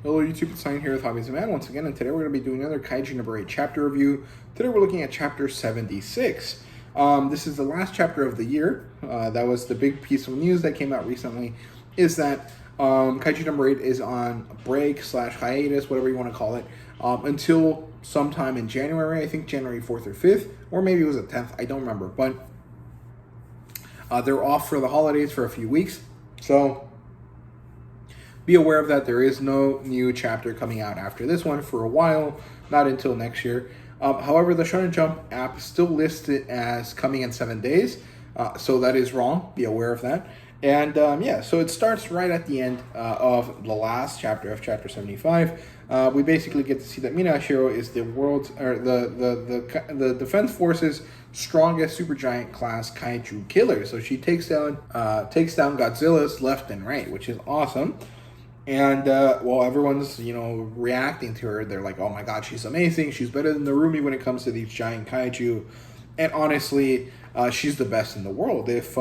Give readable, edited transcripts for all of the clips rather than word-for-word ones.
Hello YouTube, it's Sign here with Hobbies Man once again, and today we're going to be doing another Kaiju number 8 chapter review. Today we're looking at chapter 76. This is the last chapter of the year. That was the big piece of news that came out recently, is that Kaiju number 8 is on break / hiatus, whatever you want to call it, until sometime in January. I think January 4th or 5th, or maybe it was the 10th, I don't remember. But they're off for the holidays for a few weeks, so be aware of that. There is no new chapter coming out after this one for a while, not until next year. However, the Shonen Jump app still lists it as coming in 7 days, so that is wrong. Be aware of that. And yeah, so it starts right at the end of the last chapter of chapter 75. We basically get to see that Mina Ashiro is the world's, or the Defense Force's strongest supergiant class Kaiju killer. So she takes down Godzilla's left and right, which is awesome. And while everyone's, reacting to her, they're like, oh my god, she's amazing. She's better than Narumi when it comes to these giant kaiju. And honestly, she's the best in the world. If,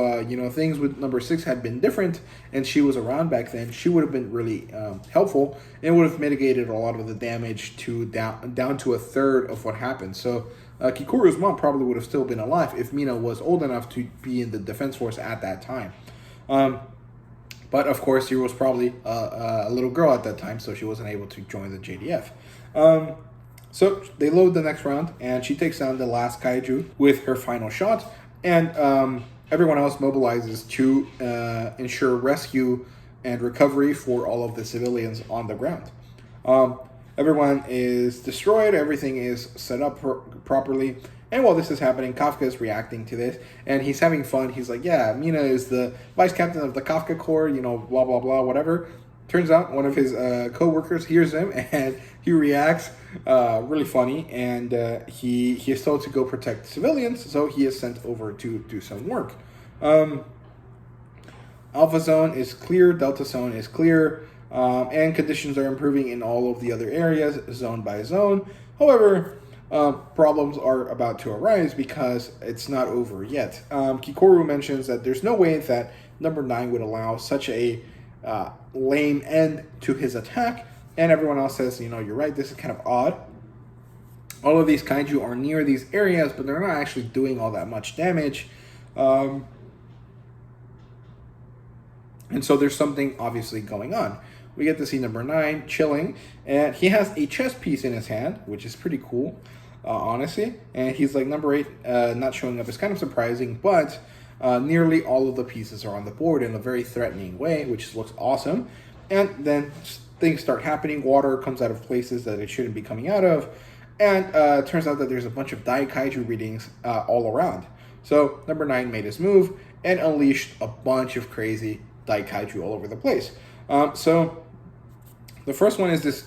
things with number 6 had been different and she was around back then, she would have been really helpful and would have mitigated a lot of the damage to down to a third of what happened. So Kikuru's mom probably would have still been alive if Mina was old enough to be in the Defense Force at that time. But of course, she was probably a little girl at that time, so she wasn't able to join the JDF. So they load the next round, and she takes down the last kaiju with her final shot, and everyone else mobilizes to ensure rescue and recovery for all of the civilians on the ground. Everyone is destroyed, everything is set up properly. And while this is happening, Kafka is reacting to this, and he's having fun. He's like, yeah, Mina is the vice captain of the Kafka Corps, blah, blah, blah, whatever. Turns out one of his co-workers hears him, and he reacts really funny, and he is told to go protect civilians, so he is sent over to do some work. Alpha Zone is clear, Delta Zone is clear, and conditions are improving in all of the other areas, zone by zone. However, problems are about to arise because it's not over yet. Kikoru mentions that there's no way that number 9 would allow such a lame end to his attack, and everyone else says, you're right, this is kind of odd. All of these kaiju are near these areas, but they're not actually doing all that much damage. And so there's something obviously going on. We get to see number 9 chilling, and he has a chess piece in his hand, which is pretty cool, honestly. And he's like, number 8 not showing up is kind of surprising, but nearly all of the pieces are on the board in a very threatening way, which looks awesome. And then things start happening. Water comes out of places that it shouldn't be coming out of, and it turns out that there's a bunch of Dai Kaiju readings all around. So number 9 made his move and unleashed a bunch of crazy Dai Kaiju all over the place. So the first one is this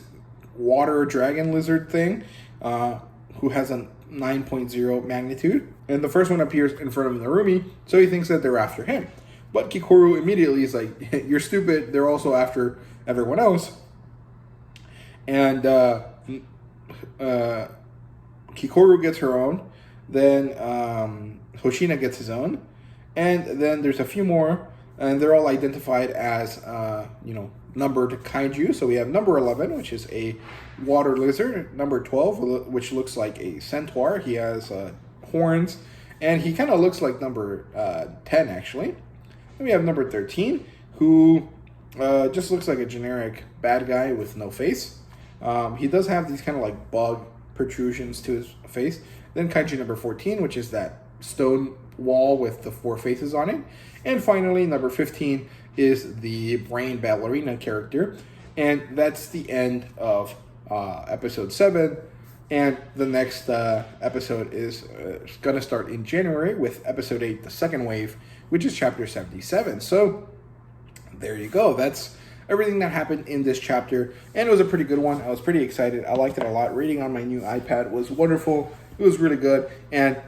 water dragon lizard thing, who has a 9.0 magnitude. And the first one appears in front of Narumi, so he thinks that they're after him. But Kikoru immediately is like, you're stupid, they're also after everyone else. And Kikoru gets her own, then Hoshina gets his own, and then there's a few more, and they're all identified as, numbered kaiju. So we have number 11, which is a water lizard. Number 12, which looks like a centaur. He has horns, and he kind of looks like number 10, actually. Then we have number 13, who just looks like a generic bad guy with no face. He does have these kind of like bug protrusions to his face. Then kaiju number 14, which is that stone wall with the 4 faces on it. And finally, number 15 is the brain ballerina character. And that's the end of episode 7. And the next episode is going to start in January with episode 8, the second wave, which is chapter 77. So there you go. That's everything that happened in this chapter. And it was a pretty good one. I was pretty excited. I liked it a lot. Reading on my new iPad was wonderful. It was really good. And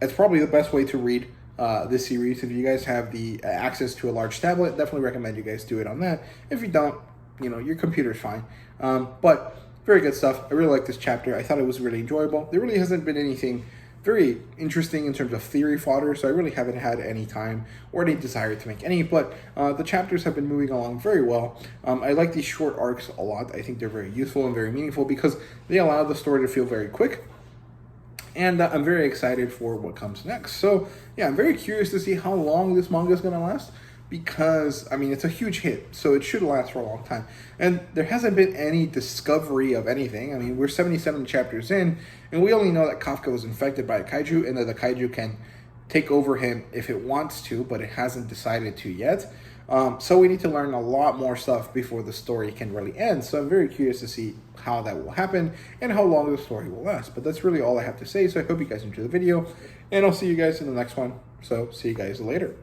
it's probably the best way to read this series. If you guys have the access to a large tablet, definitely recommend you guys do it on that. If you don't, your computer's fine. But very good stuff. I really like this chapter. I thought it was really enjoyable. There really hasn't been anything very interesting in terms of theory fodder, so I really haven't had any time or any desire to make any, but the chapters have been moving along very well. I like these short arcs a lot. I think they're very useful and very meaningful because they allow the story to feel very quick. And I'm very excited for what comes next. So yeah, I'm very curious to see how long this manga is going to last, because I mean, it's a huge hit, so it should last for a long time. And there hasn't been any discovery of anything. I mean, we're 77 chapters in, and we only know that Kafka was infected by a kaiju, and that the kaiju can take over him if it wants to, but it hasn't decided to yet. So we need to learn a lot more stuff before the story can really end. So I'm very curious to see how that will happen and how long the story will last. But that's really all I have to say. So I hope you guys enjoy the video, and I'll see you guys in the next one. So see you guys later.